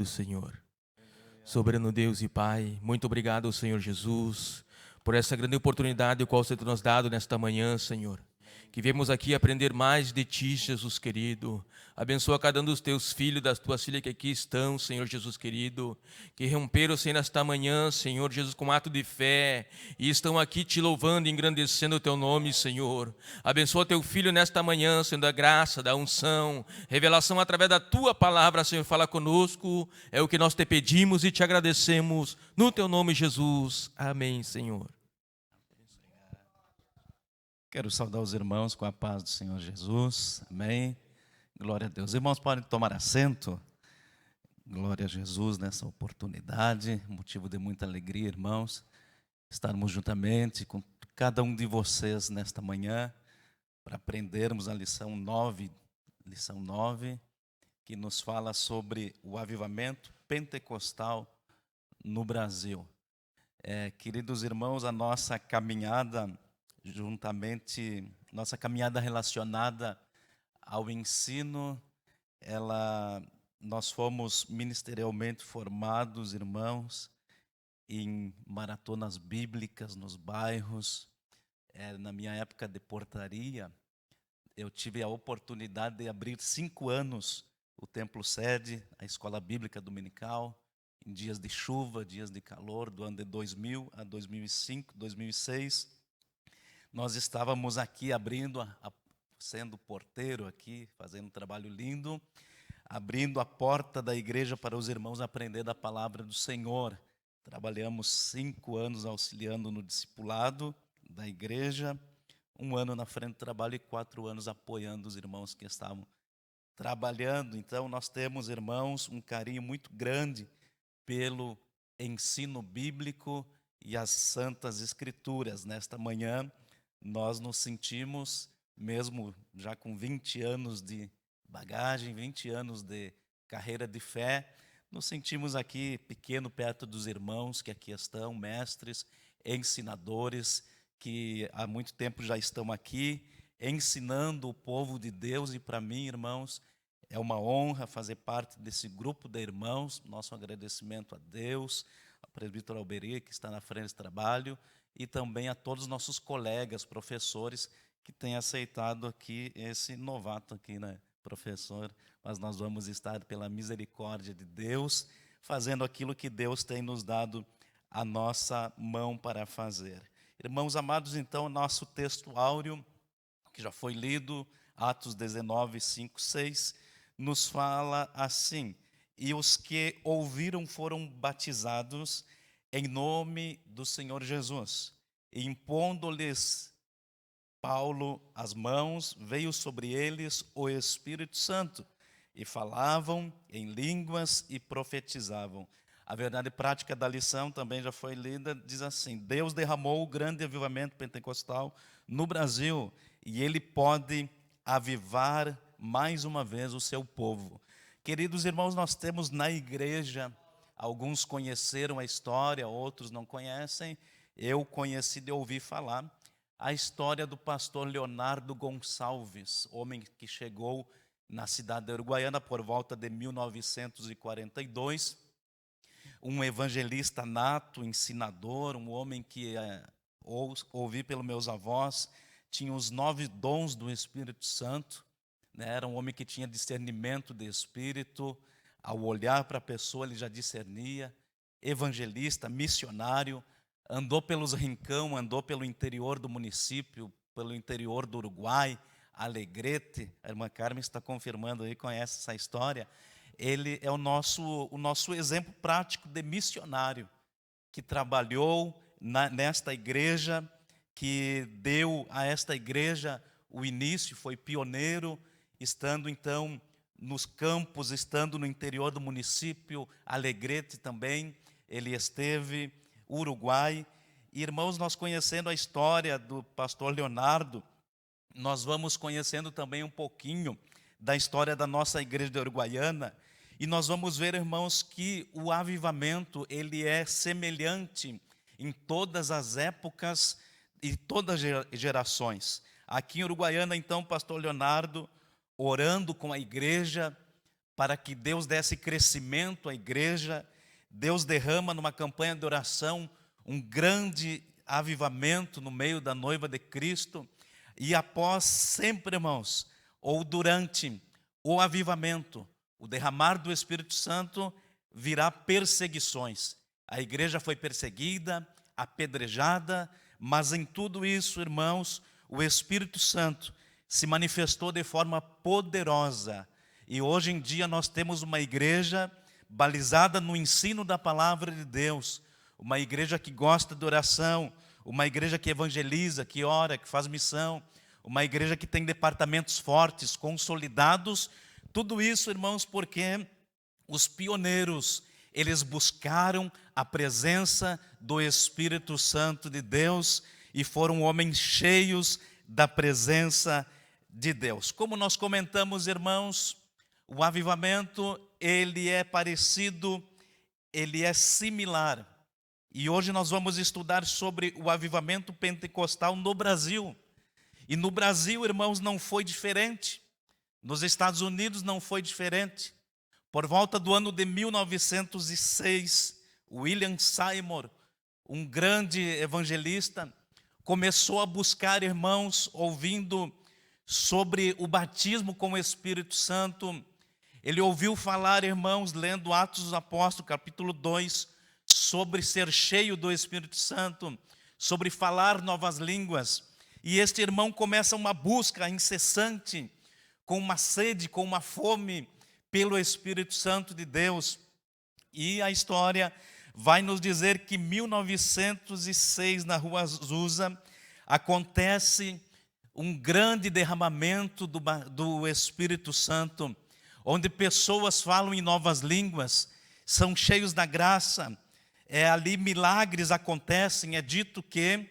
Senhor. Soberano Deus e Pai, muito obrigado, Senhor Jesus, por essa grande oportunidade qual você nos dado nesta manhã, Senhor. Que viemos aqui aprender mais de Ti, Jesus querido. Abençoa cada um dos Teus filhos, das Tuas filhas que aqui estão, Senhor Jesus querido. Que romperam, Senhor, nesta manhã, Senhor Jesus, com ato de fé. E estão aqui Te louvando e engrandecendo o Teu nome, Senhor. Abençoa Teu filho nesta manhã, Senhor, da graça, da unção. Revelação através da Tua palavra, Senhor, fala conosco. É o que nós Te pedimos e Te agradecemos. No Teu nome, Jesus. Amém, Senhor. Quero saudar os irmãos com a paz do Senhor Jesus. Amém. Glória a Deus. Irmãos, podem tomar assento. Glória a Jesus nessa oportunidade. Motivo de muita alegria, irmãos, estarmos juntamente com cada um de vocês nesta manhã para aprendermos a lição 9, que nos fala sobre o avivamento pentecostal no Brasil. Queridos irmãos, a nossa caminhada relacionada ao ensino, nós fomos ministerialmente formados, irmãos, em maratonas bíblicas nos bairros. Na minha época de portaria, eu tive a oportunidade de abrir 5 anos o templo sede, a escola bíblica dominical, em dias de chuva, dias de calor, do ano de 2000 a 2005, 2006. Nós estávamos aqui abrindo, sendo porteiro aqui, fazendo um trabalho lindo, abrindo a porta da igreja para os irmãos aprender da palavra do Senhor. Trabalhamos 5 anos auxiliando no discipulado da igreja, 1 ano na frente do trabalho e 4 anos apoiando os irmãos que estavam trabalhando. Então, nós temos, irmãos, um carinho muito grande pelo ensino bíblico e as santas escrituras. Nesta manhã, nós nos sentimos, mesmo já com 20 anos de bagagem, 20 anos de carreira de fé, nos sentimos aqui pequeno perto dos irmãos que aqui estão, mestres, ensinadores, que há muito tempo já estão aqui, ensinando o povo de Deus. E para mim, irmãos, é uma honra fazer parte desse grupo de irmãos. Nosso agradecimento a Deus, ao presbítero Alberi, que está na frente do trabalho, e também a todos os nossos colegas, professores, que têm aceitado aqui esse novato aqui, né, professor? Mas nós vamos estar, pela misericórdia de Deus, fazendo aquilo que Deus tem nos dado a nossa mão para fazer. Irmãos amados, então, nosso texto áureo, que já foi lido, Atos 19, 5, 6, nos fala assim: e os que ouviram foram batizados em nome do Senhor Jesus, e impondo-lhes Paulo as mãos, veio sobre eles o Espírito Santo, e falavam em línguas e profetizavam. A verdade prática da lição também já foi lida, diz assim: Deus derramou o grande avivamento pentecostal no Brasil, e Ele pode avivar mais uma vez o seu povo. Queridos irmãos, nós temos na igreja, alguns conheceram a história, outros não conhecem. Eu conheci de ouvir falar a história do pastor Leonardo Gonçalves, homem que chegou na cidade da Uruguaiana por volta de 1942, um evangelista nato, ensinador, um homem que, ouvi pelos meus avós, tinha os 9 dons do Espírito Santo, né? Era um homem que tinha discernimento de espírito. Ao olhar para a pessoa, ele já discernia. Evangelista, missionário, andou pelos rincão, andou pelo interior do município, pelo interior do Uruguai, Alegrete. A irmã Carmen está confirmando aí, conhece essa história. Ele é o nosso exemplo prático de missionário, que trabalhou nesta igreja, que deu a esta igreja o início, foi pioneiro, estando então nos campos, estando no interior do município, Alegrete também, ele esteve, Uruguai. E, irmãos, nós conhecendo a história do pastor Leonardo, nós vamos conhecendo também um pouquinho da história da nossa igreja de Uruguaiana, e nós vamos ver, irmãos, que o avivamento, ele é semelhante em todas as épocas e todas as gerações. Aqui em Uruguaiana, então, o pastor Leonardo, orando com a igreja, para que Deus desse crescimento à igreja. Deus derrama numa campanha de oração um grande avivamento no meio da noiva de Cristo. E após sempre, irmãos, ou durante o avivamento, o derramar do Espírito Santo, virá perseguições. A igreja foi perseguida, apedrejada, mas em tudo isso, irmãos, o Espírito Santo se manifestou de forma poderosa. E hoje em dia nós temos uma igreja balizada no ensino da palavra de Deus, uma igreja que gosta de oração, uma igreja que evangeliza, que ora, que faz missão, uma igreja que tem departamentos fortes, consolidados. Tudo isso, irmãos, porque os pioneiros, eles buscaram a presença do Espírito Santo de Deus e foram homens cheios da presença de Deus. Como nós comentamos, irmãos, o avivamento, ele é parecido, ele é similar. E hoje nós vamos estudar sobre o avivamento pentecostal no Brasil. E no Brasil, irmãos, não foi diferente. Nos Estados Unidos não foi diferente. Por volta do ano de 1906, William Seymour, um grande evangelista, começou a buscar, irmãos, ouvindo sobre o batismo com o Espírito Santo. Ele ouviu falar, irmãos, lendo Atos dos Apóstolos, capítulo 2, sobre ser cheio do Espírito Santo, sobre falar novas línguas. E este irmão começa uma busca incessante, com uma sede, com uma fome pelo Espírito Santo de Deus. E a história vai nos dizer que em 1906, na Rua Azusa, acontece um grande derramamento do Espírito Santo, onde pessoas falam em novas línguas, são cheios da graça. Ali milagres acontecem. É dito que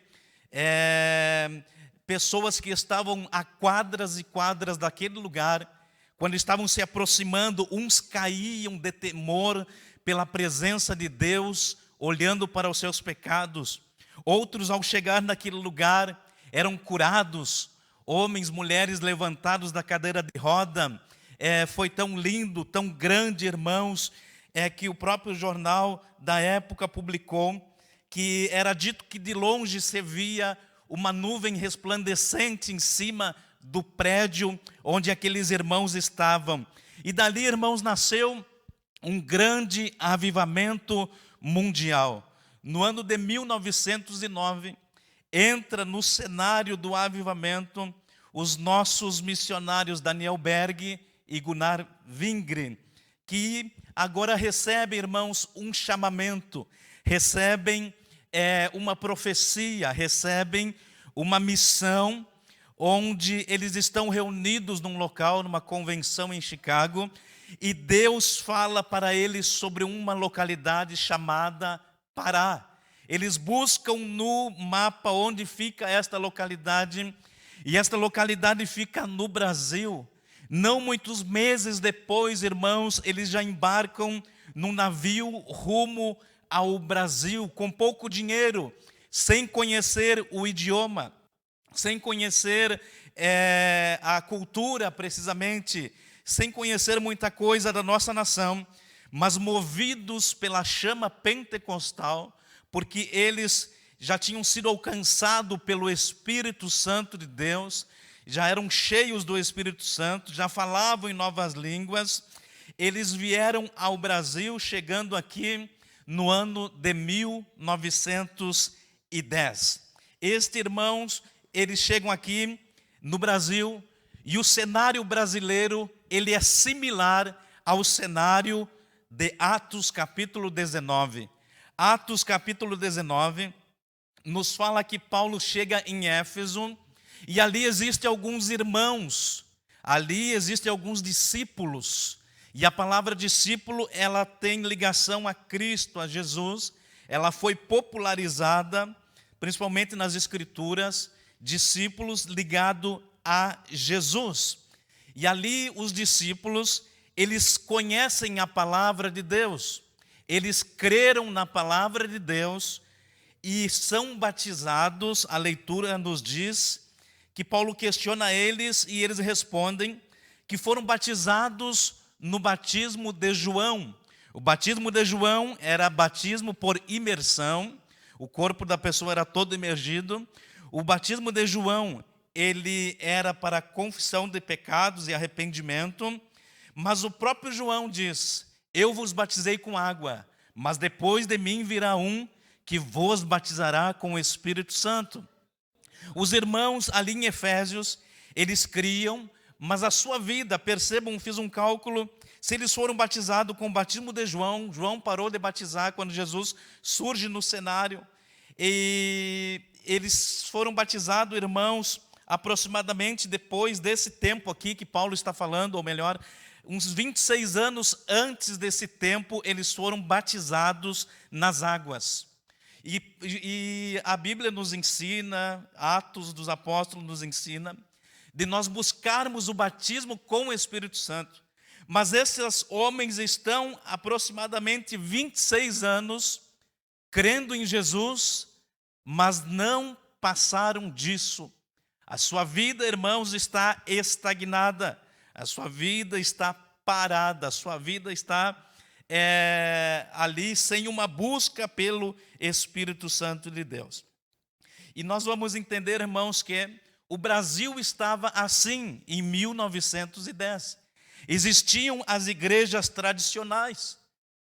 pessoas que estavam a quadras e quadras daquele lugar, quando estavam se aproximando, uns caíam de temor pela presença de Deus, olhando para os seus pecados. Outros, ao chegar naquele lugar, eram curados. Homens, mulheres levantados da cadeira de roda. Foi tão lindo, tão grande, irmãos, que o próprio jornal da época publicou, que era dito que de longe se via uma nuvem resplandecente em cima do prédio onde aqueles irmãos estavam. E dali, irmãos, nasceu um grande avivamento mundial. No ano de 1909, entra no cenário do avivamento os nossos missionários Daniel Berg e Gunnar Wingren, que agora recebem, irmãos, um chamamento, recebem uma profecia, recebem uma missão, onde eles estão reunidos num local, numa convenção em Chicago, e Deus fala para eles sobre uma localidade chamada Pará. Eles buscam no mapa onde fica esta localidade, e esta localidade fica no Brasil. Não muitos meses depois, irmãos, eles já embarcam num navio rumo ao Brasil, com pouco dinheiro, sem conhecer o idioma, sem conhecer a cultura precisamente, sem conhecer muita coisa da nossa nação, mas movidos pela chama pentecostal, porque eles já tinham sido alcançados pelo Espírito Santo de Deus, já eram cheios do Espírito Santo, já falavam em novas línguas. Eles vieram ao Brasil, chegando aqui no ano de 1910. Irmãos, eles chegam aqui no Brasil, e o cenário brasileiro, ele é similar ao cenário de Atos capítulo 19. Atos capítulo 19 nos fala que Paulo chega em Éfeso, e ali existem alguns irmãos, ali existem alguns discípulos, e a palavra discípulo, ela tem ligação a Cristo, a Jesus. Ela foi popularizada, principalmente nas Escrituras, discípulos ligados a Jesus. E ali os discípulos, eles conhecem a palavra de Deus, eles creram na palavra de Deus e são batizados. A leitura nos diz que Paulo questiona eles e eles respondem que foram batizados no batismo de João. O batismo de João era batismo por imersão, o corpo da pessoa era todo imergido. O batismo de João, ele era para confissão de pecados e arrependimento, mas o próprio João diz: eu vos batizei com água, mas depois de mim virá um que vos batizará com o Espírito Santo. Os irmãos ali em Efésios, eles criam, mas a sua vida, percebam, fiz um cálculo, se eles foram batizados com o batismo de João, João parou de batizar quando Jesus surge no cenário, e eles foram batizados, irmãos, aproximadamente depois desse tempo aqui que Paulo está falando, ou melhor, uns 26 anos antes desse tempo, eles foram batizados nas águas. E a Bíblia nos ensina, Atos dos Apóstolos nos ensina, de nós buscarmos o batismo com o Espírito Santo. Mas esses homens estão aproximadamente 26 anos crendo em Jesus, mas não passaram disso. A sua vida, irmãos, está estagnada, a sua vida está parada, a sua vida está ali sem uma busca pelo Espírito Santo de Deus. E nós vamos entender, irmãos, que o Brasil estava assim em 1910. Existiam as igrejas tradicionais,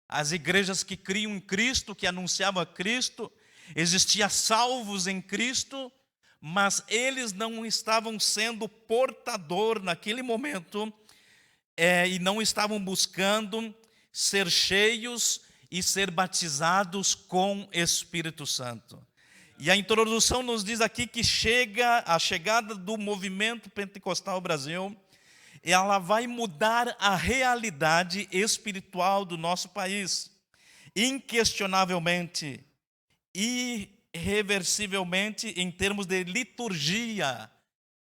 as igrejas que criam em Cristo, que anunciavam a Cristo, existiam salvos em Cristo, mas eles não estavam sendo portador naquele momento e não estavam buscando ser cheios e ser batizados com Espírito Santo. E a introdução nos diz aqui que a chegada do movimento pentecostal ao Brasil, ela vai mudar a realidade espiritual do nosso país, inquestionavelmente, irreversivelmente em termos de liturgia.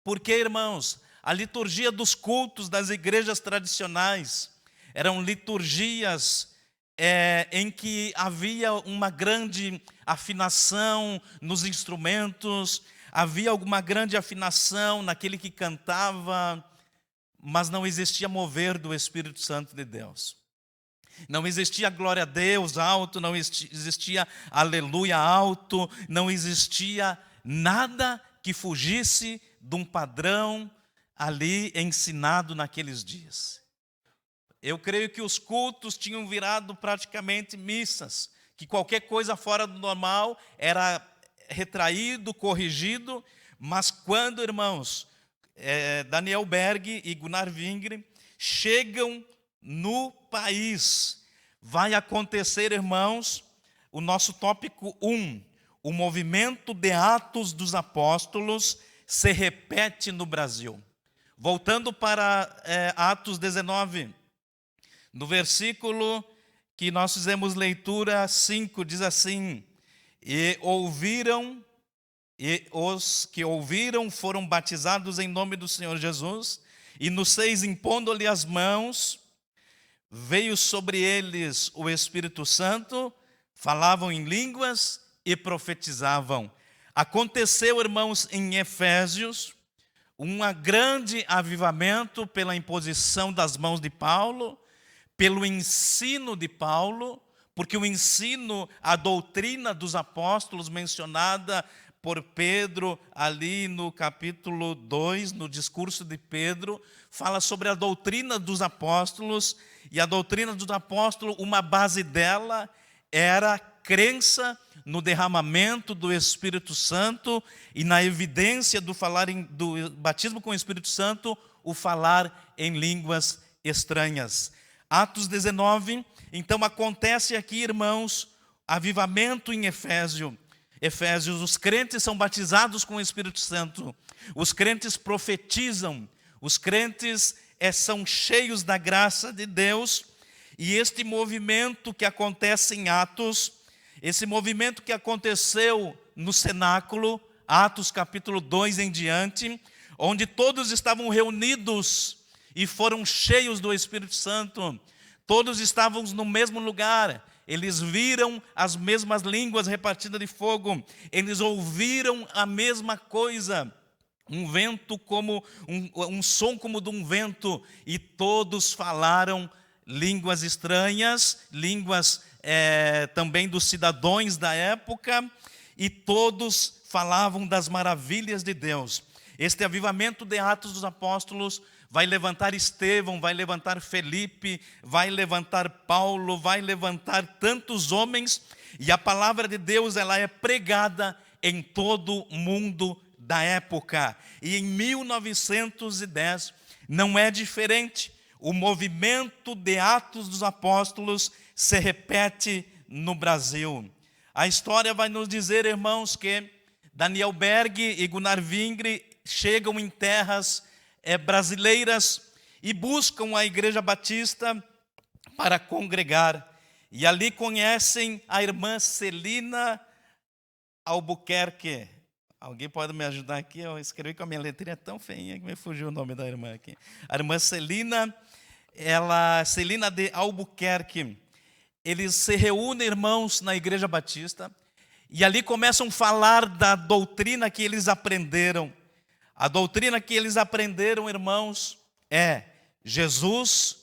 Porque, irmãos, a liturgia dos cultos das igrejas tradicionais eram liturgias em que havia uma grande afinação nos instrumentos, havia alguma grande afinação naquele que cantava, mas não existia mover do Espírito Santo de Deus. Não existia glória a Deus alto, não existia aleluia alto, não existia nada que fugisse de um padrão ali ensinado naqueles dias. Eu creio que os cultos tinham virado praticamente missas, que qualquer coisa fora do normal era retraído, corrigido, mas quando, irmãos, Daniel Berg e Gunnar Wingre chegam no país, vai acontecer, irmãos, o nosso tópico 1, o movimento de Atos dos Apóstolos se repete no Brasil. Voltando para Atos 19, no versículo que nós fizemos leitura 5, diz assim: e os que ouviram foram batizados em nome do Senhor Jesus, e nos 6, impondo-lhe as mãos, veio sobre eles o Espírito Santo, falavam em línguas e profetizavam. Aconteceu, irmãos, em Efésios, um grande avivamento pela imposição das mãos de Paulo, pelo ensino de Paulo, porque o ensino, a doutrina dos apóstolos mencionada por Pedro ali no capítulo 2, no discurso de Pedro, fala sobre a doutrina dos apóstolos, e a doutrina dos apóstolos, uma base dela era a crença no derramamento do Espírito Santo e na evidência do batismo com o Espírito Santo, o falar em línguas estranhas. Atos 19, então acontece aqui, irmãos, avivamento em Efésios, os crentes são batizados com o Espírito Santo, os crentes profetizam, os crentes são cheios da graça de Deus, e este movimento que acontece em Atos, esse movimento que aconteceu no cenáculo, Atos capítulo 2 em diante, onde todos estavam reunidos e foram cheios do Espírito Santo, todos estavam no mesmo lugar, eles viram as mesmas línguas repartidas de fogo, eles ouviram a mesma coisa, um vento como um som como de um vento, e todos falaram línguas estranhas, línguas também dos cidadãos da época, e todos falavam das maravilhas de Deus. Este avivamento de Atos dos Apóstolos vai levantar Estevão, vai levantar Felipe, vai levantar Paulo, vai levantar tantos homens, e a palavra de Deus ela é pregada em todo o mundo da época. E em 1910 não é diferente. O movimento de Atos dos Apóstolos se repete no Brasil. A história vai nos dizer, irmãos, que Daniel Berg e Gunnar Vingre chegam em terras brasileiras e buscam a Igreja Batista para congregar. E ali conhecem a irmã Celina Albuquerque. Alguém pode me ajudar aqui? Eu escrevi com a minha letrinha tão feinha que me fugiu o nome da irmã aqui. A irmã Celina de Albuquerque. Eles se reúnem, irmãos, na Igreja Batista, e ali começam a falar da doutrina que eles aprenderam. A doutrina que eles aprenderam, irmãos, é Jesus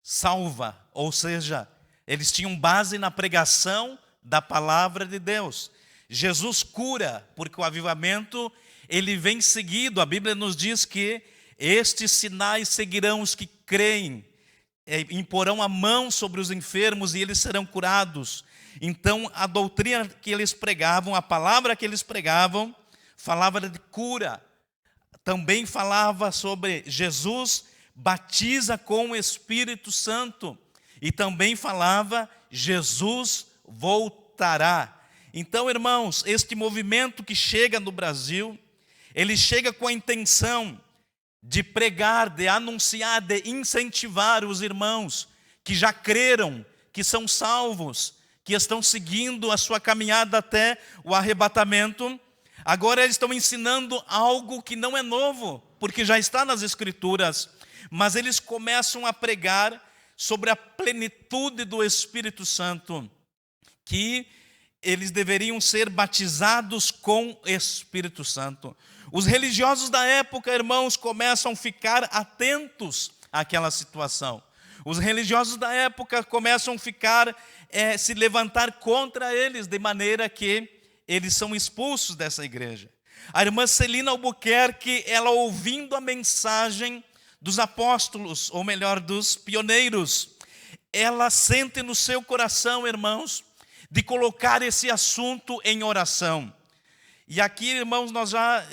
salva, ou seja, eles tinham base na pregação da palavra de Deus. Jesus cura, porque o avivamento, ele vem seguido. A Bíblia nos diz que estes sinais seguirão os que creem, imporão a mão sobre os enfermos e eles serão curados. Então, a doutrina que eles pregavam, a palavra que eles pregavam, falava de cura. Também falava sobre Jesus batiza com o Espírito Santo. E também falava Jesus voltará. Então, irmãos, este movimento que chega no Brasil, ele chega com a intenção de pregar, de anunciar, de incentivar os irmãos que já creram, que são salvos, que estão seguindo a sua caminhada até o arrebatamento. Agora eles estão ensinando algo que não é novo, porque já está nas Escrituras, mas eles começam a pregar sobre a plenitude do Espírito Santo, que eles deveriam ser batizados com Espírito Santo. Os religiosos da época, irmãos, começam a ficar atentos àquela situação. Os religiosos da época começam a ficar, se levantar contra eles, de maneira que eles são expulsos dessa igreja. A irmã Celina Albuquerque, ela ouvindo a mensagem dos apóstolos, ou melhor, dos pioneiros, ela sente no seu coração, irmãos, de colocar esse assunto em oração. E aqui, irmãos, nós já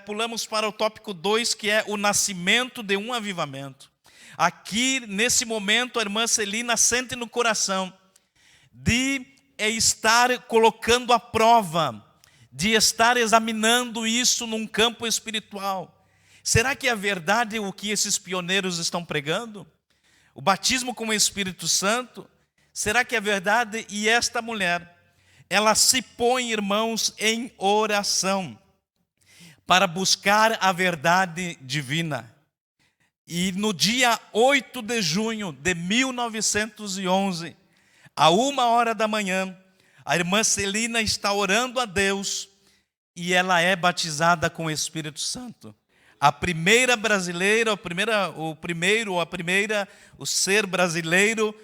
pulamos para o tópico 2, que é o nascimento de um avivamento. Aqui, nesse momento, a irmã Celina sente no coração de estar colocando à prova, de estar examinando isso num campo espiritual. Será que é verdade o que esses pioneiros estão pregando? O batismo com o Espírito Santo? Será que é verdade? E esta mulher, ela se põe, irmãos, em oração para buscar a verdade divina. E no dia 8 de junho de 1911, a 1h da manhã, a irmã Celina está orando a Deus e ela é batizada com o Espírito Santo. A primeira brasileira, o ser brasileiro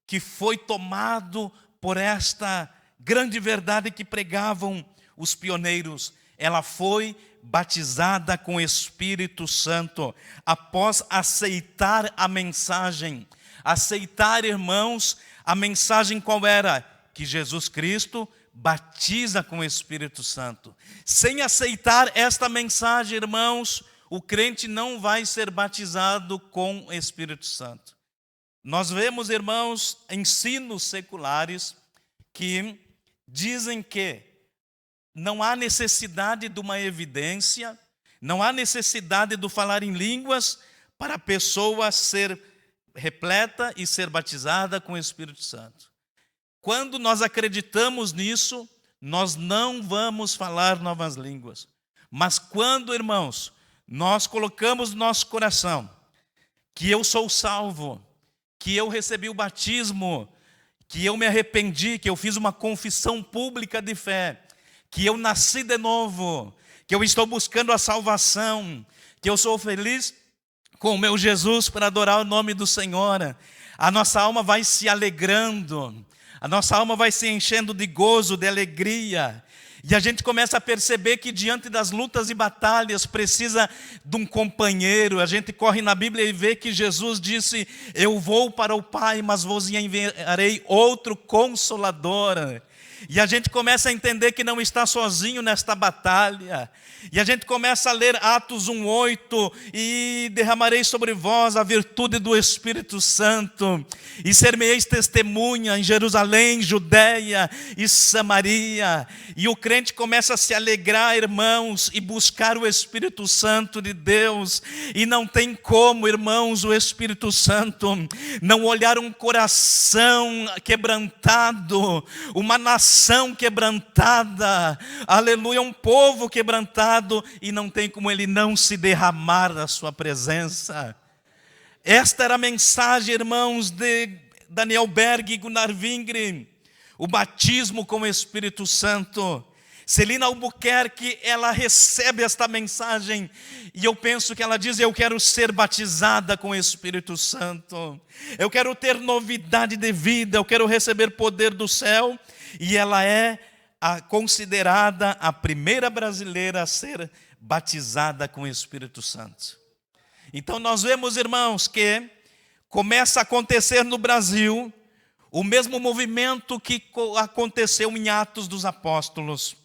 que foi tomado por esta grande verdade que pregavam os pioneiros. Ela foi batizada com o Espírito Santo após aceitar a mensagem. Aceitar, irmãos, a mensagem qual era? Que Jesus Cristo batiza com o Espírito Santo. Sem aceitar esta mensagem, irmãos, o crente não vai ser batizado com o Espírito Santo. Nós vemos, irmãos, ensinos seculares que dizem que não há necessidade de uma evidência, não há necessidade do falar em línguas para a pessoa ser repleta e ser batizada com o Espírito Santo. Quando nós acreditamos nisso, nós não vamos falar novas línguas. Mas quando, irmãos, nós colocamos no nosso coração que eu sou salvo, que eu recebi o batismo, que eu me arrependi, que eu fiz uma confissão pública de fé, que eu nasci de novo, que eu estou buscando a salvação, que eu sou feliz com o meu Jesus para adorar o nome do Senhor, a nossa alma vai se alegrando, a nossa alma vai se enchendo de gozo, de alegria. E a gente começa a perceber que diante das lutas e batalhas precisa de um companheiro. A gente corre na Bíblia e vê que Jesus disse: eu vou para o Pai, mas vos enviarei outro Consolador. E a gente começa a entender que não está sozinho nesta batalha. E a gente começa a ler Atos 1:8, e derramarei sobre vós a virtude do Espírito Santo, e ser-me-eis testemunha em Jerusalém, Judeia e Samaria. E o crente começa a se alegrar, irmãos, e buscar o Espírito Santo de Deus. E não tem como, irmãos, o Espírito Santo não olhar um coração quebrantado, uma nação quebrantada, aleluia, um povo quebrantado, e não tem como ele não se derramar da sua presença. Esta era a mensagem, irmãos, de Daniel Berg e Gunnar Wingren, o batismo com o Espírito Santo. Celina Albuquerque, ela recebe esta mensagem, e eu penso que ela diz: eu quero ser batizada com o Espírito Santo, eu quero ter novidade de vida, eu quero receber poder do céu. E ela é considerada a primeira brasileira a ser batizada com o Espírito Santo. Então nós vemos, irmãos, que começa a acontecer no Brasil o mesmo movimento que aconteceu em Atos dos Apóstolos.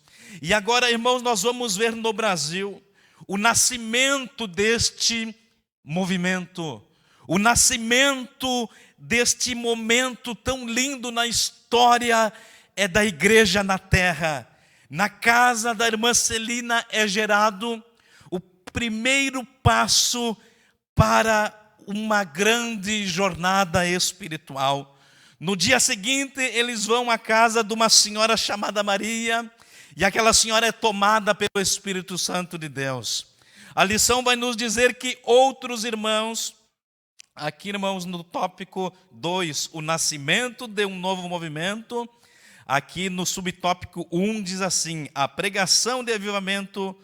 E agora, irmãos, nós vamos ver no Brasil o nascimento deste movimento, o nascimento deste momento tão lindo na história da igreja na terra. Na casa da irmã Celina é gerado o primeiro passo para uma grande jornada espiritual. No dia seguinte, eles vão à casa de uma senhora chamada Maria, e aquela senhora é tomada pelo Espírito Santo de Deus. A lição vai nos dizer que outros irmãos, aqui, irmãos, no tópico 2, o nascimento de um novo movimento. Aqui no subtópico 1 diz assim: a pregação de avivamento,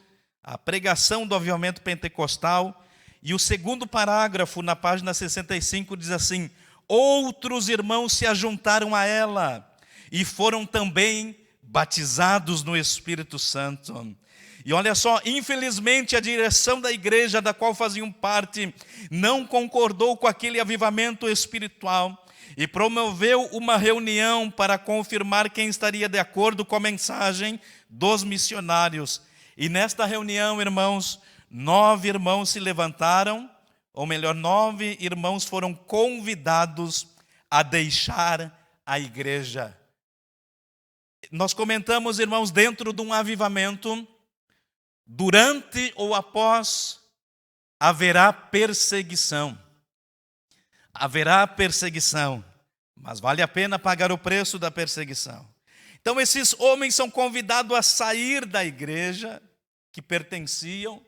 a pregação do avivamento pentecostal. E o segundo parágrafo, na página 65, diz assim: outros irmãos se ajuntaram a ela e foram também batizados no Espírito Santo. E olha só, infelizmente a direção da igreja da qual faziam parte não concordou com aquele avivamento espiritual e promoveu uma reunião para confirmar quem estaria de acordo com a mensagem dos missionários. E nesta reunião, irmãos, 9 irmãos se levantaram, ou melhor, 9 irmãos foram convidados a deixar a igreja. Nós comentamos, irmãos, dentro de um avivamento, durante ou após, haverá perseguição. Haverá perseguição, mas vale a pena pagar o preço da perseguição. Então esses homens são convidados a sair da igreja que pertenciam,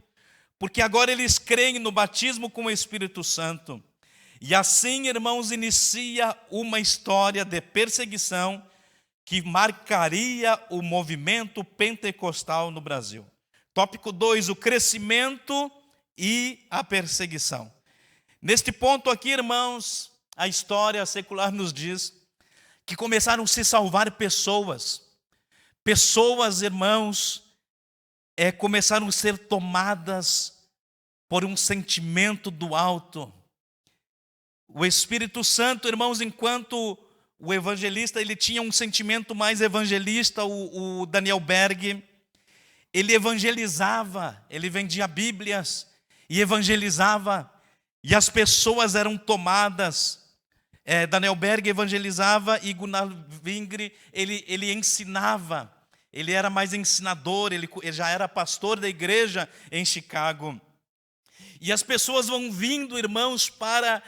porque agora eles creem no batismo com o Espírito Santo. E assim, irmãos, inicia uma história de perseguição que marcaria o movimento pentecostal no Brasil. Tópico 2, o crescimento e a perseguição. Neste ponto aqui, irmãos, a história secular nos diz que começaram a se salvar pessoas. Pessoas, irmãos, começaram a ser tomadas por um sentimento do alto. O Espírito Santo, irmãos, enquanto o evangelista, ele tinha um sentimento mais evangelista, o Daniel Berg, ele evangelizava, ele vendia Bíblias e evangelizava, e as pessoas eram tomadas. Daniel Berg evangelizava e Gunnar Wingren, ele ensinava, ele era mais ensinador, ele já era pastor da igreja em Chicago. E as pessoas vão vindo, irmãos, para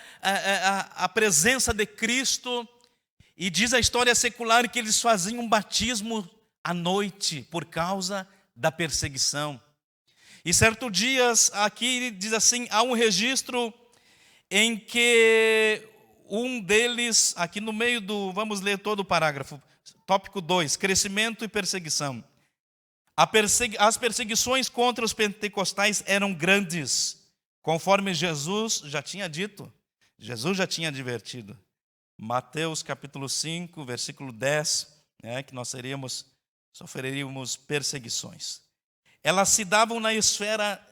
a presença de Cristo, e diz a história secular que eles faziam um batismo à noite, por causa da perseguição. E certo dia, aqui diz assim, há um registro em que um deles, aqui no meio vamos ler todo o parágrafo, tópico 2, crescimento e perseguição. As perseguições contra os pentecostais eram grandes, conforme Jesus já tinha dito, Jesus já tinha advertido. Mateus capítulo 5, versículo 10, que nós sofreríamos perseguições. Elas se davam na esfera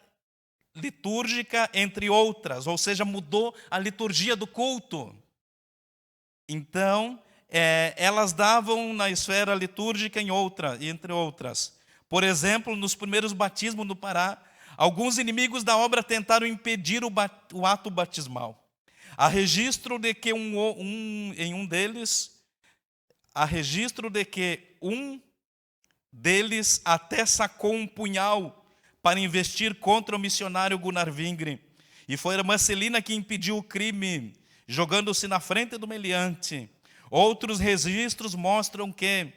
litúrgica, entre outras, ou seja, mudou a liturgia do culto. Então, elas davam na esfera litúrgica entre outras. Por exemplo, nos primeiros batismos no Pará, alguns inimigos da obra tentaram impedir o ato batismal. Há registro de que um deles até sacou um punhal para investir contra o missionário Gunnar Wingre. E foi a irmã Celina que impediu o crime, jogando-se na frente do meliante. Outros registros mostram que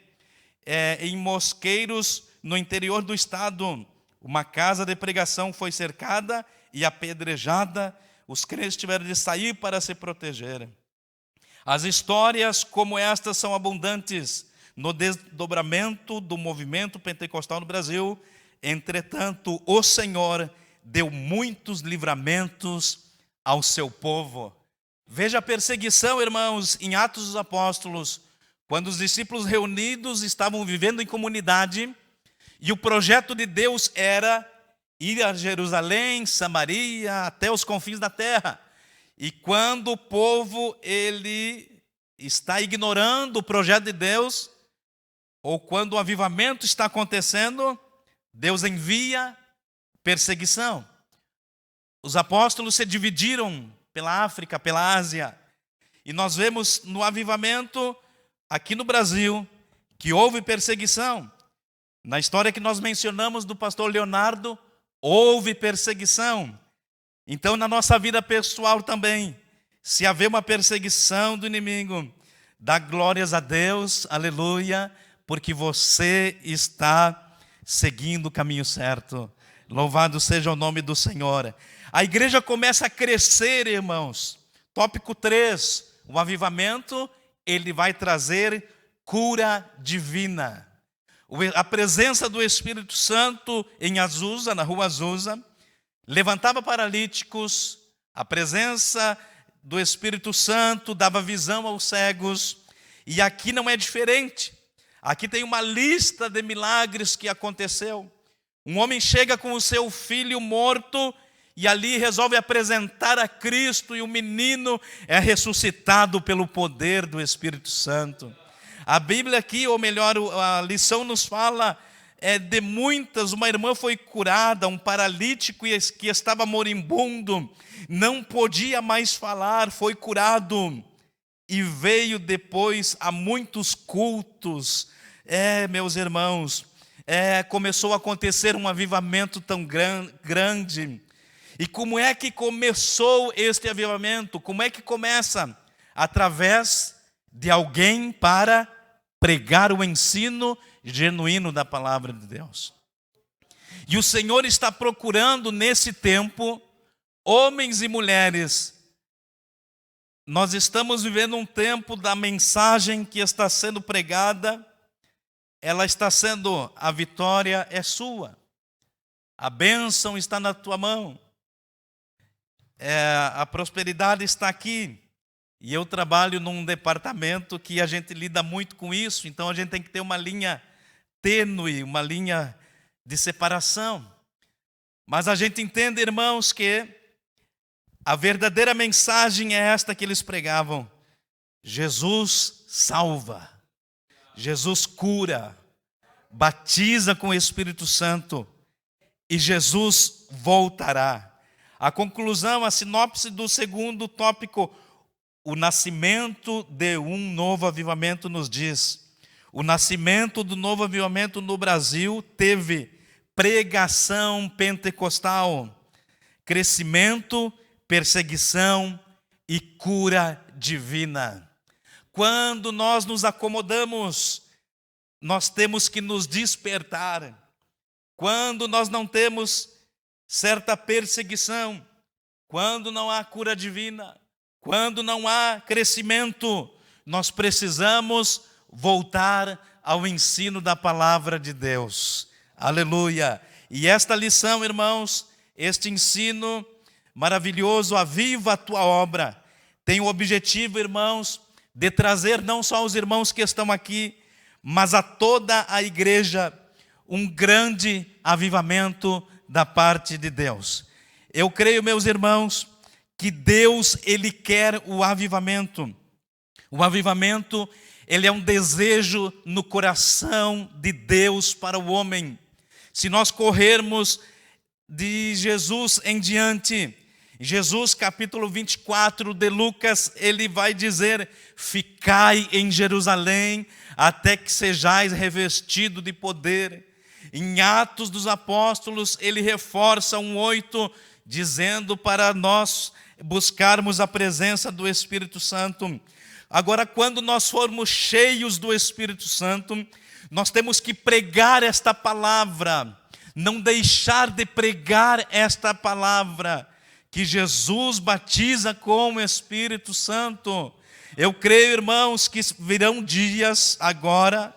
em Mosqueiros, no interior do estado, uma casa de pregação foi cercada e apedrejada. Os crentes tiveram de sair para se proteger. As histórias como estas são abundantes no desdobramento do movimento pentecostal no Brasil. Entretanto, o Senhor deu muitos livramentos ao seu povo. Veja a perseguição, irmãos, em Atos dos Apóstolos, quando os discípulos reunidos estavam vivendo em comunidade, e o projeto de Deus era ir a Jerusalém, Samaria, até os confins da terra. E quando o povo ele está ignorando o projeto de Deus, ou quando o avivamento está acontecendo, Deus envia perseguição. Os apóstolos se dividiram pela África, pela Ásia. E nós vemos no avivamento, aqui no Brasil, que houve perseguição. Na história que nós mencionamos do pastor Leonardo, houve perseguição. Então, na nossa vida pessoal também, se haver uma perseguição do inimigo, dá glórias a Deus, aleluia, porque você está seguindo o caminho certo. Louvado seja o nome do Senhor. A igreja começa a crescer, irmãos. Tópico 3, o avivamento, ele vai trazer cura divina. A presença do Espírito Santo em Azusa, na rua Azusa, levantava paralíticos. A presença do Espírito Santo dava visão aos cegos. E aqui não é diferente. Aqui tem uma lista de milagres que aconteceu. Um homem chega com o seu filho morto e ali resolve apresentar a Cristo, e o menino é ressuscitado pelo poder do Espírito Santo. A Bíblia aqui, ou melhor, a lição nos fala de muitas. Uma irmã foi curada, um paralítico que estava moribundo, não podia mais falar, foi curado. E veio depois a muitos cultos. Meus irmãos, começou a acontecer um avivamento tão grande. E como é que começou este avivamento? Como é que começa? Através de alguém para pregar o ensino genuíno da palavra de Deus. E o Senhor está procurando nesse tempo homens e mulheres. Nós estamos vivendo um tempo da mensagem que está sendo pregada. Ela está sendo, a vitória é sua. A bênção está na tua mão. A prosperidade está aqui. E eu trabalho num departamento que a gente lida muito com isso, então a gente tem que ter uma linha tênue, uma linha de separação. Mas a gente entende, irmãos, que a verdadeira mensagem é esta que eles pregavam: Jesus salva, Jesus cura, batiza com o Espírito Santo e Jesus voltará. A conclusão, a sinopse do segundo tópico, o nascimento de um novo avivamento nos diz. O nascimento do novo avivamento no Brasil teve pregação pentecostal, crescimento, perseguição e cura divina. Quando nós nos acomodamos, nós temos que nos despertar. Quando nós não temos certa perseguição, quando não há cura divina, quando não há crescimento, nós precisamos voltar ao ensino da palavra de Deus. Aleluia! E esta lição, irmãos, este ensino maravilhoso, aviva a tua obra. Tem o objetivo, irmãos, de trazer não só os irmãos que estão aqui, mas a toda a igreja, um grande avivamento da parte de Deus. Eu creio, meus irmãos, que Deus, Ele quer o avivamento. O avivamento, ele é um desejo no coração de Deus para o homem. Se nós corrermos de Jesus em diante, Jesus capítulo 24 de Lucas, ele vai dizer: ficai em Jerusalém até que sejais revestido de poder. Em Atos dos Apóstolos, ele reforça 1:8, dizendo para nós buscarmos a presença do Espírito Santo. Agora, quando nós formos cheios do Espírito Santo, nós temos que pregar esta palavra, não deixar de pregar esta palavra, que Jesus batiza com o Espírito Santo. Eu creio, irmãos, que virão dias agora,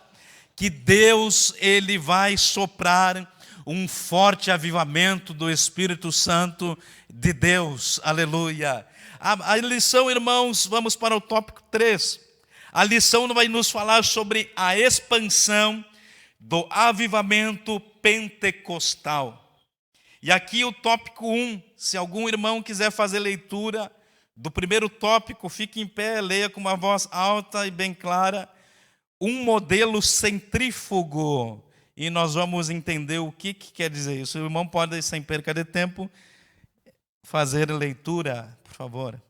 que Deus, Ele vai soprar um forte avivamento do Espírito Santo de Deus. Aleluia. A lição, irmãos, vamos para o tópico 3. A lição vai nos falar sobre a expansão do avivamento pentecostal. E aqui o tópico 1, se algum irmão quiser fazer leitura do primeiro tópico, fique em pé, leia com uma voz alta e bem clara. Um modelo centrífugo. E nós vamos entender o que quer dizer isso. O irmão pode, sem perca de tempo, fazer leitura, por favor.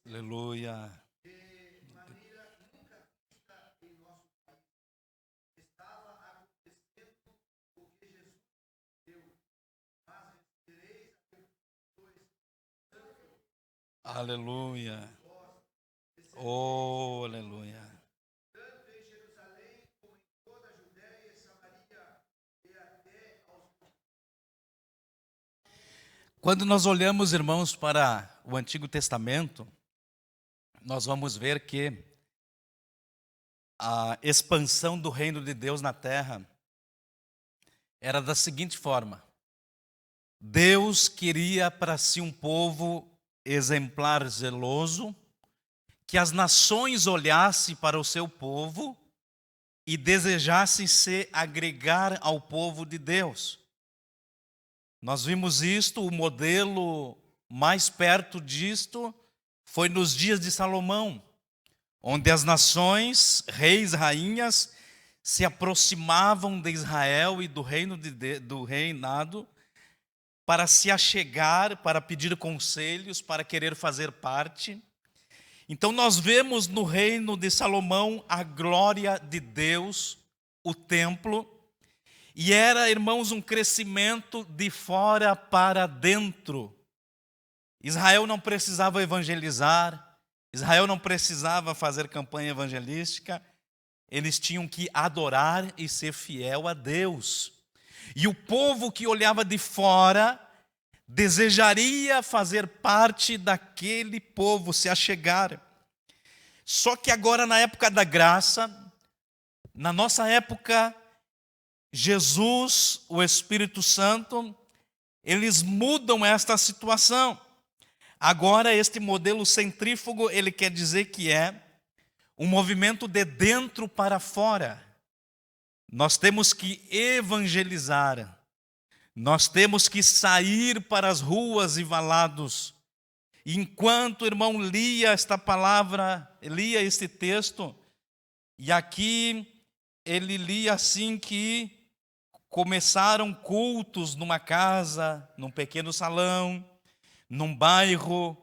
Aleluia. Aleluia. Oh, aleluia. Quando nós olhamos, irmãos, para o Antigo Testamento, nós vamos ver que a expansão do reino de Deus na terra era da seguinte forma: Deus queria para si um povo exemplar, zeloso, que as nações olhassem para o seu povo e desejassem se agregar ao povo de Deus. Nós vimos isto, o modelo mais perto disto foi nos dias de Salomão, onde as nações, reis, rainhas, se aproximavam de Israel e do reinado para se achegar, para pedir conselhos, para querer fazer parte. Então nós vemos no reino de Salomão a glória de Deus, o templo, e era, irmãos, um crescimento de fora para dentro. Israel não precisava evangelizar, Israel não precisava fazer campanha evangelística, eles tinham que adorar e ser fiel a Deus. E o povo que olhava de fora desejaria fazer parte daquele povo, se achegar. Só que agora, na época da graça, na nossa época, Jesus, o Espírito Santo, eles mudam esta situação. Agora, este modelo centrífugo, ele quer dizer que é um movimento de dentro para fora. Nós temos que evangelizar. Nós temos que sair para as ruas e valados. Enquanto o irmão lia esta palavra, lia este texto, e aqui ele lia assim que começaram cultos numa casa, num pequeno salão, num bairro.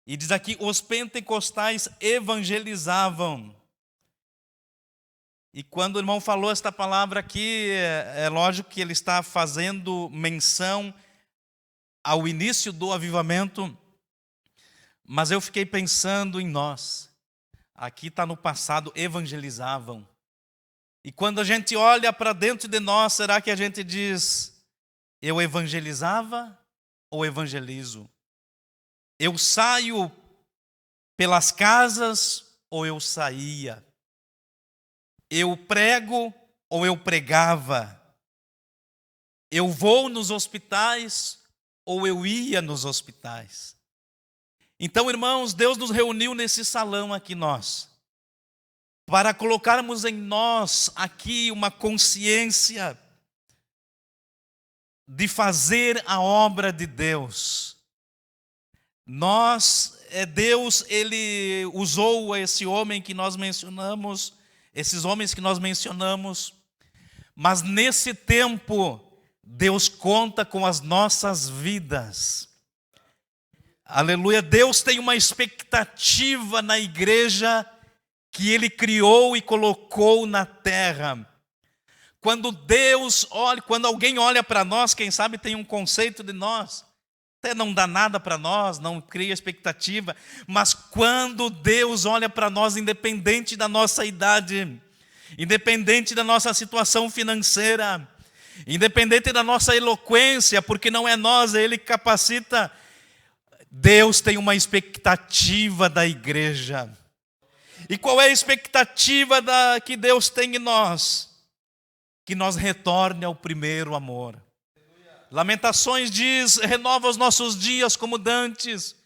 E diz aqui, os pentecostais evangelizavam. E quando o irmão falou esta palavra aqui, é lógico que ele está fazendo menção ao início do avivamento, mas eu fiquei pensando em nós. Aqui está no passado, evangelizavam. E quando a gente olha para dentro de nós, será que a gente diz, eu evangelizava ou evangelizo? Eu saio pelas casas ou eu saía? Eu prego ou eu pregava? Eu vou nos hospitais ou eu ia nos hospitais? Então, irmãos, Deus nos reuniu nesse salão aqui nós, para colocarmos em nós aqui uma consciência de fazer a obra de Deus. Deus, Ele usou esse homem que nós mencionamos, esses homens que nós mencionamos, mas nesse tempo, Deus conta com as nossas vidas. Aleluia, Deus tem uma expectativa na igreja que Ele criou e colocou na terra. Quando alguém olha para nós, quem sabe tem um conceito de nós, até não dá nada para nós, não cria expectativa, mas quando Deus olha para nós, independente da nossa idade, independente da nossa situação financeira, independente da nossa eloquência, porque não é nós, é Ele que capacita, Deus tem uma expectativa da igreja. E qual é a expectativa que Deus tem em nós? Que nós retorne ao primeiro amor. Lamentações diz, renova os nossos dias como dantes.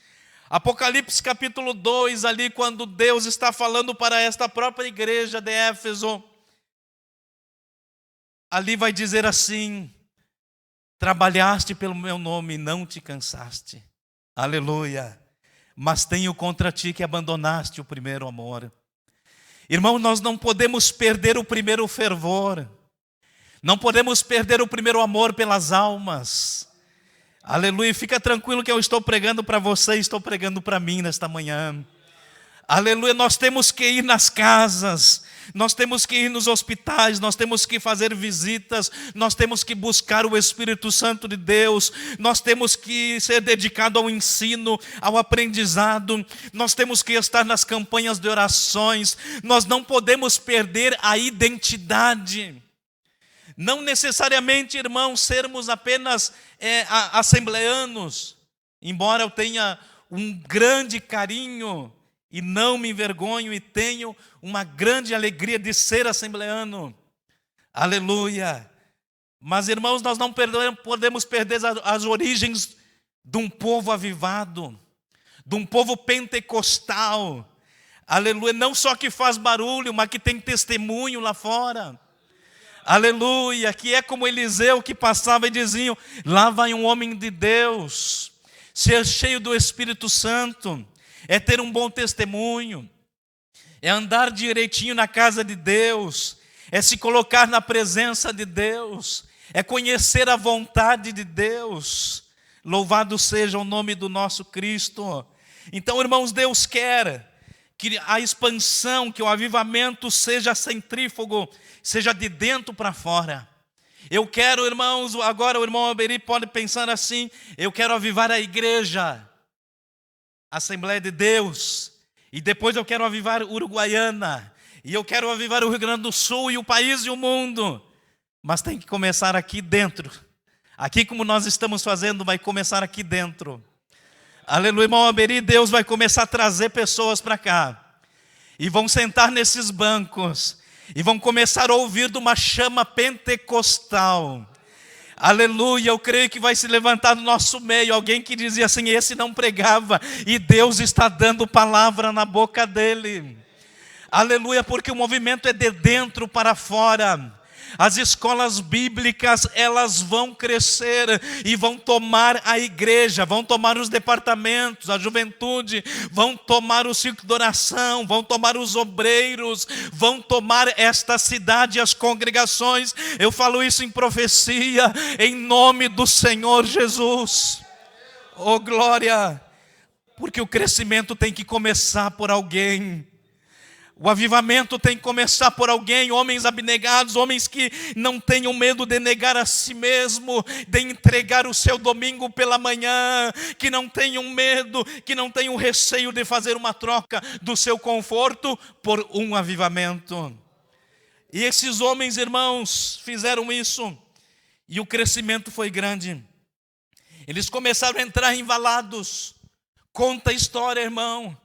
Apocalipse capítulo 2, ali quando Deus está falando para esta própria igreja de Éfeso, ali vai dizer assim, trabalhaste pelo meu nome e não te cansaste. Aleluia. Mas tenho contra ti que abandonaste o primeiro amor. Irmão, nós não podemos perder o primeiro fervor. Não podemos perder o primeiro amor pelas almas. Aleluia, fica tranquilo que eu estou pregando para você, estou pregando para mim nesta manhã. Aleluia, nós temos que ir nas casas, nós temos que ir nos hospitais, nós temos que fazer visitas, nós temos que buscar o Espírito Santo de Deus, nós temos que ser dedicado ao ensino, ao aprendizado, nós temos que estar nas campanhas de orações, nós não podemos perder a identidade. Não necessariamente, irmãos, sermos apenas assembleanos, embora eu tenha um grande carinho e não me envergonho e tenho uma grande alegria de ser assembleano. Aleluia. Mas, irmãos, nós não podemos perder as origens de um povo avivado, de um povo pentecostal. Aleluia. Não só que faz barulho, mas que tem testemunho lá fora. Aleluia, que é como Eliseu que passava e diziam, lá vai um homem de Deus, ser cheio do Espírito Santo, é ter um bom testemunho, é andar direitinho na casa de Deus, é se colocar na presença de Deus, é conhecer a vontade de Deus. Louvado seja o nome do nosso Cristo. Então, irmãos, Deus quer que a expansão, que o avivamento seja centrífugo, seja de dentro para fora. Eu quero, irmãos, agora o irmão Alberi pode pensar assim, eu quero avivar a igreja, a Assembleia de Deus, e depois eu quero avivar Uruguaiana, e eu quero avivar o Rio Grande do Sul, e o país e o mundo. Mas tem que começar aqui dentro. Aqui como nós estamos fazendo, vai começar aqui dentro. Aleluia, irmão Alberi, Deus vai começar a trazer pessoas para cá. E vão sentar nesses bancos. E vão começar a ouvir de uma chama pentecostal. Aleluia, eu creio que vai se levantar no nosso meio alguém que dizia assim, esse não pregava, e Deus está dando palavra na boca dele. Aleluia, porque o movimento é de dentro para fora. As escolas bíblicas, elas vão crescer e vão tomar a igreja, vão tomar os departamentos, a juventude, vão tomar o círculo de oração, vão tomar os obreiros, vão tomar esta cidade, as congregações. Eu falo isso em profecia, em nome do Senhor Jesus. Oh, glória! Porque o crescimento tem que começar por alguém. O avivamento tem que começar por alguém, homens abnegados, homens que não tenham medo de negar a si mesmo, de entregar o seu domingo pela manhã, que não tenham medo, que não tenham receio de fazer uma troca do seu conforto por um avivamento. E esses homens, irmãos, fizeram isso, e o crescimento foi grande. Eles começaram a entrar embalados. Conta a história, irmão,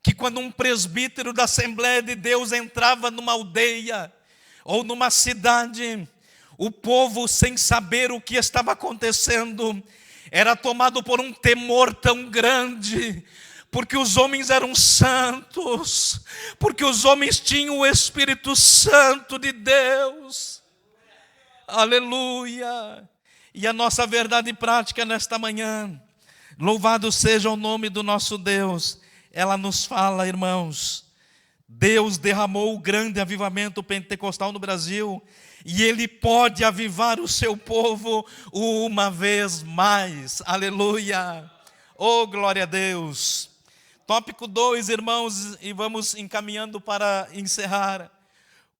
que quando um presbítero da Assembleia de Deus entrava numa aldeia ou numa cidade, o povo, sem saber o que estava acontecendo, era tomado por um temor tão grande, porque os homens eram santos, porque os homens tinham o Espírito Santo de Deus. Aleluia! E a nossa verdade prática nesta manhã, louvado seja o nome do nosso Deus, ela nos fala, irmãos, Deus derramou o grande avivamento pentecostal no Brasil, e Ele pode avivar o seu povo uma vez mais. Aleluia! Oh, glória a Deus! Tópico 2, irmãos, e vamos encaminhando para encerrar.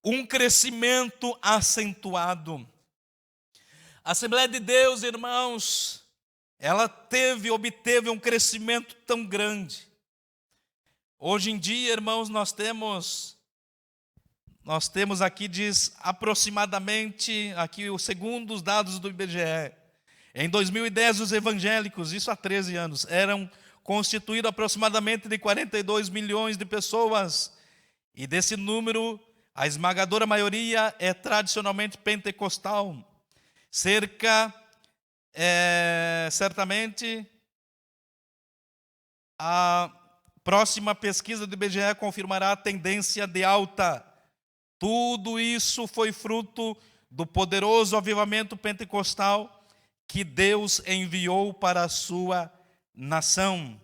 Um crescimento acentuado. A Assembleia de Deus, irmãos, ela obteve um crescimento tão grande. Hoje em dia, irmãos, nós temos aqui, diz aproximadamente, aqui segundo os dados do IBGE, em 2010 os evangélicos, isso há 13 anos, eram constituídos aproximadamente de 42 milhões de pessoas. E desse número, a esmagadora maioria é tradicionalmente pentecostal. Certamente, a próxima pesquisa do IBGE confirmará a tendência de alta. Tudo isso foi fruto do poderoso avivamento pentecostal que Deus enviou para a sua nação.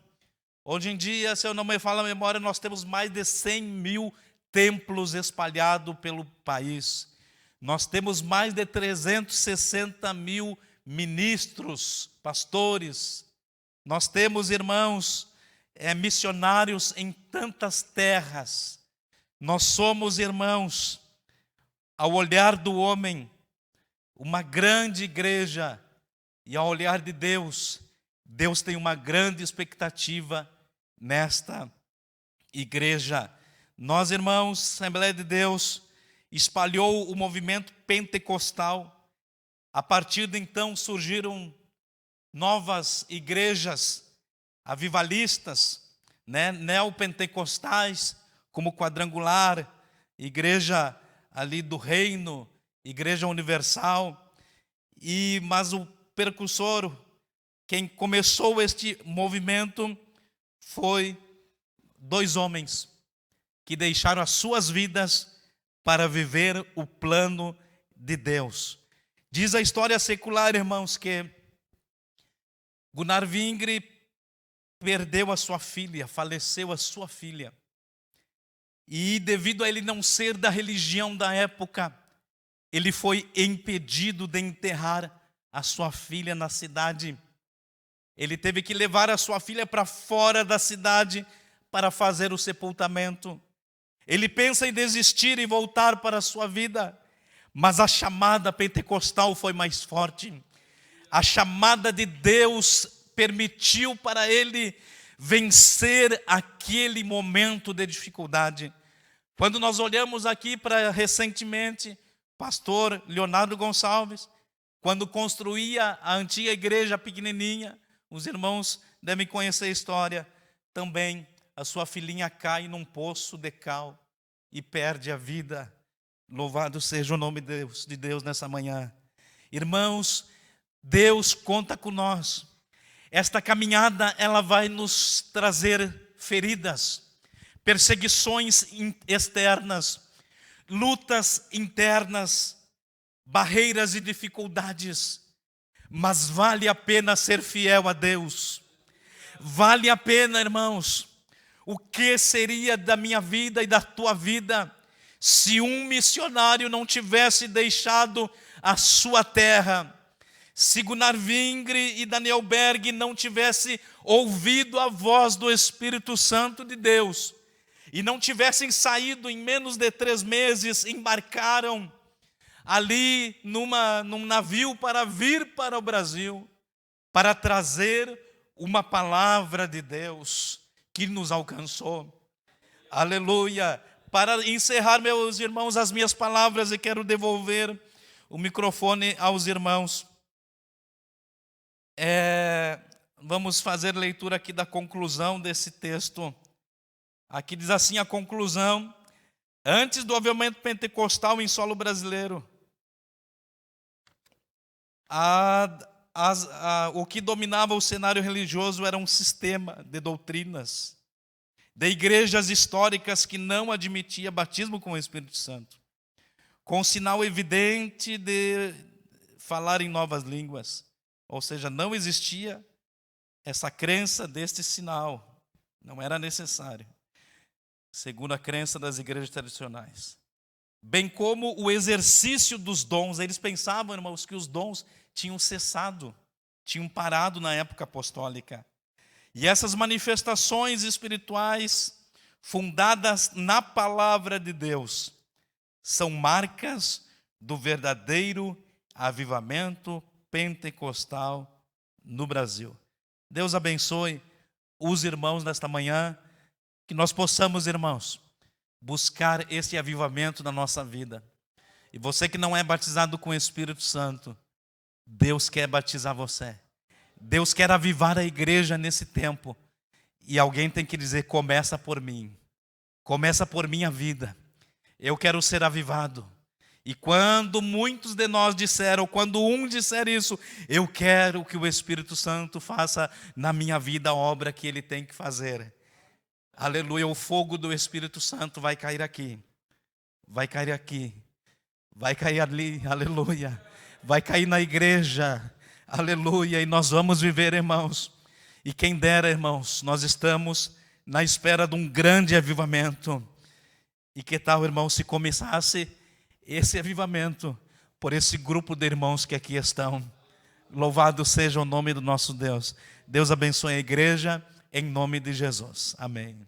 Hoje em dia, se eu não me falo a memória, nós temos mais de 100 mil templos espalhados pelo país. Nós temos mais de 360 mil ministros, pastores. Nós temos, irmãos, missionários em tantas terras. Nós somos, irmãos, ao olhar do homem, uma grande igreja, e ao olhar de Deus, Deus tem uma grande expectativa nesta igreja. Nós, irmãos, Assembleia de Deus, espalhou o movimento pentecostal. A partir de então surgiram novas igrejas avivalistas, neopentecostais, como Quadrangular, Igreja ali do Reino, Igreja Universal. Mas o precursor, quem começou este movimento, foi 2 homens que deixaram as suas vidas para viver o plano de Deus. Diz a história secular, irmãos, que Gunnar Wingre perdeu a sua filha, faleceu a sua filha. E devido a ele não ser da religião da época, ele foi impedido de enterrar a sua filha na cidade. Ele teve que levar a sua filha para fora da cidade para fazer o sepultamento. Ele pensa em desistir e voltar para a sua vida, mas a chamada pentecostal foi mais forte. A chamada de Deus permitiu para ele vencer aquele momento de dificuldade. Quando nós olhamos aqui para recentemente, pastor Leonardo Gonçalves, quando construía a antiga igreja pequenininha, os irmãos devem conhecer a história, também a sua filhinha cai num poço de cal e perde a vida. Louvado seja o nome de Deus nessa manhã. Irmãos, Deus conta com nós. Esta caminhada, ela vai nos trazer feridas, perseguições externas, lutas internas, barreiras e dificuldades, mas vale a pena ser fiel a Deus. Vale a pena, irmãos. O que seria da minha vida e da tua vida se um missionário não tivesse deixado a sua terra? Se Gunnar Vingre e Daniel Berg não tivessem ouvido a voz do Espírito Santo de Deus e não tivessem saído em menos de 3 meses, embarcaram ali num navio para vir para o Brasil, para trazer uma palavra de Deus que nos alcançou. Aleluia! Para encerrar, meus irmãos, as minhas palavras, e quero devolver o microfone aos irmãos. Vamos fazer leitura aqui da conclusão desse texto. Aqui diz assim a conclusão: antes do avivamento pentecostal em solo brasileiro, o que dominava o cenário religioso era um sistema de doutrinas, de igrejas históricas que não admitia batismo com o Espírito Santo, com sinal evidente de falar em novas línguas. Ou seja, não existia essa crença deste sinal, não era necessário, segundo a crença das igrejas tradicionais. Bem como o exercício dos dons. Eles pensavam, irmãos, que os dons tinham cessado, tinham parado na época apostólica. E essas manifestações espirituais, fundadas na palavra de Deus, são marcas do verdadeiro avivamento pentecostal no Brasil. Deus abençoe os irmãos nesta manhã, que nós possamos, irmãos, buscar esse avivamento na nossa vida. E você que não é batizado com o Espírito Santo, Deus quer batizar você. Deus quer avivar a igreja nesse tempo. E alguém tem que dizer: começa por mim. Começa por minha vida. Eu quero ser avivado. E quando muitos de nós disseram, quando um disser isso, eu quero que o Espírito Santo faça na minha vida a obra que Ele tem que fazer. Aleluia, o fogo do Espírito Santo vai cair aqui. Vai cair aqui. Vai cair ali, aleluia. Vai cair na igreja, aleluia. E nós vamos viver, irmãos. E quem dera, irmãos, nós estamos na espera de um grande avivamento. E que tal, irmãos, se começasse esse avivamento por esse grupo de irmãos que aqui estão? Louvado seja o nome do nosso Deus. Deus abençoe a igreja em nome de Jesus. Amém.